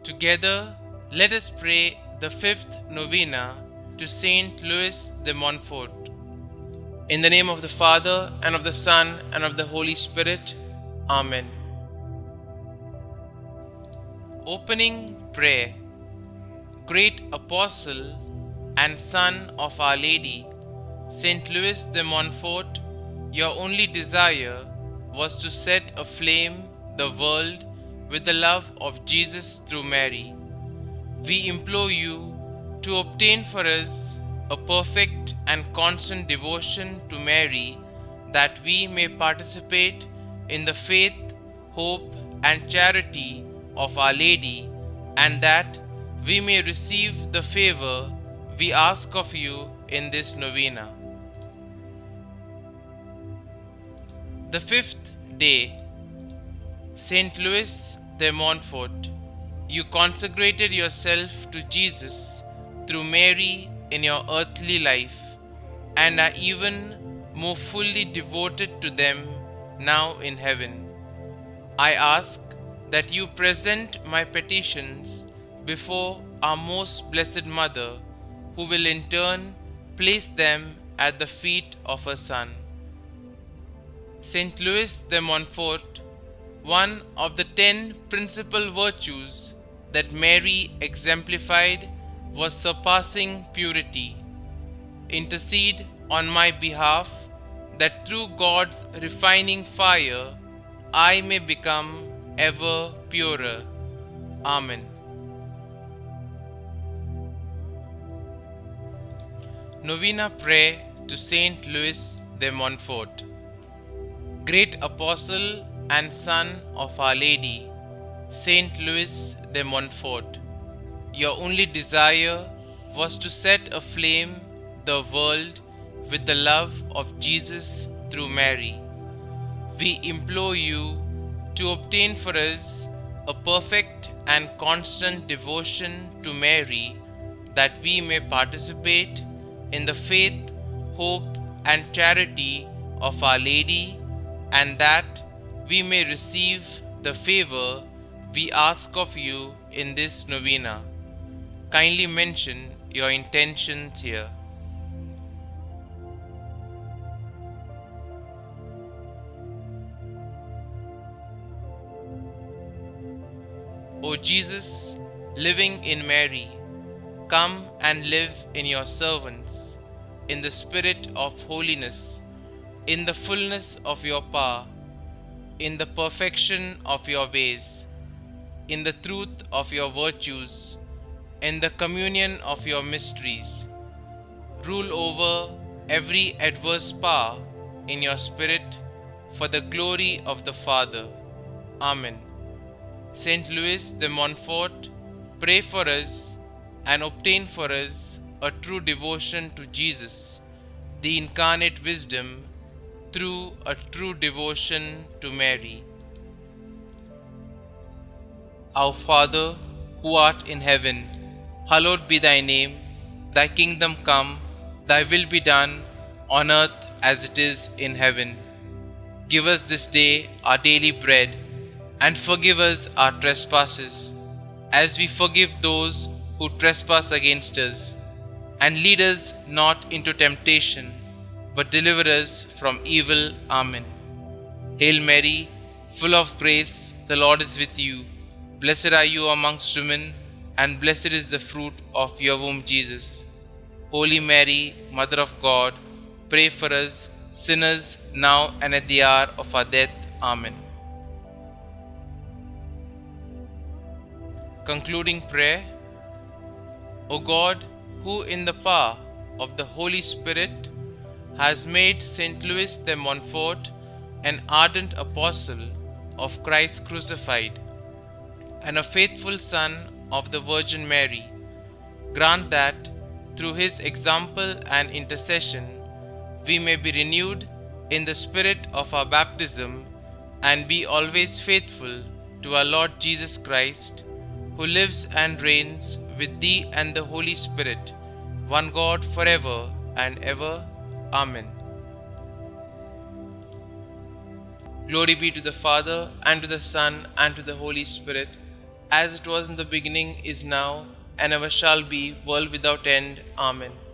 Together, let us pray the fifth novena to St Louis De Montfort. In the name of the Father, and of the Son, and of the Holy Spirit. Amen. Opening prayer. Great Apostle and Son of Our Lady, St Louis De Montfort, your only desire was to set aflame the world with the love of Jesus through Mary. We implore you to obtain for us a perfect and constant devotion to Mary, that we may participate in the faith, hope, and charity of Our Lady, and that we may receive the favor we ask of you in this novena. The fifth day. St Louis De Montfort, you consecrated yourself to Jesus through Mary in your earthly life, and are even more fully devoted to them now in heaven. I ask that you present my petitions before our most blessed Mother, who will in turn place them at the feet of her Son. St Louis De Montfort, one of the 10 principal virtues that Mary exemplified was surpassing purity. Intercede on my behalf, that through God's refining fire I may become ever purer. Amen. Novena Prayer to St Louis De Montfort. Great Apostle and Son of Our Lady, St Louis De Montfort, your only desire was to set aflame the world with the love of Jesus through Mary. We implore you to obtain for us a perfect and constant devotion to Mary, that we may participate in the faith, hope, and charity of Our Lady, and that we may receive the favor we ask of you in this novena. Kindly mention your intentions here. O Jesus, living in Mary, come and live in your servants, in the spirit of holiness, in the fullness of your power, in the perfection of your ways, in the truth of your virtues, in the communion of your mysteries. Rule over every adverse power in your spirit, for the glory of the Father. Amen. St Louis De Montfort, pray for us and obtain for us a true devotion to Jesus, the incarnate wisdom, through a true devotion to Mary. Our Father, who art in heaven, hallowed be thy name. Thy kingdom come, thy will be done, on earth as it is in heaven. Give us this day our daily bread, and forgive us our trespasses, as we forgive those who trespass against us. And lead us not into temptation, but deliver us from evil. Amen. Hail Mary, full of grace, the Lord is with you. Blessed are you amongst women, and blessed is the fruit of your womb, Jesus. Holy Mary, Mother of God, pray for us sinners, now and at the hour of our death. Amen. Concluding prayer. O God, who in the power of the Holy Spirit has made St Louis De Montfort an ardent apostle of Christ crucified, and a faithful son of the Virgin Mary, grant that, through his example and intercession, we may be renewed in the spirit of our baptism, and be always faithful to our Lord Jesus Christ, who lives and reigns with thee and the Holy Spirit, one God, forever and ever. Amen. Glory be to the Father, and to the Son, and to the Holy Spirit, as it was in the beginning, is now, and ever shall be, world without end. Amen.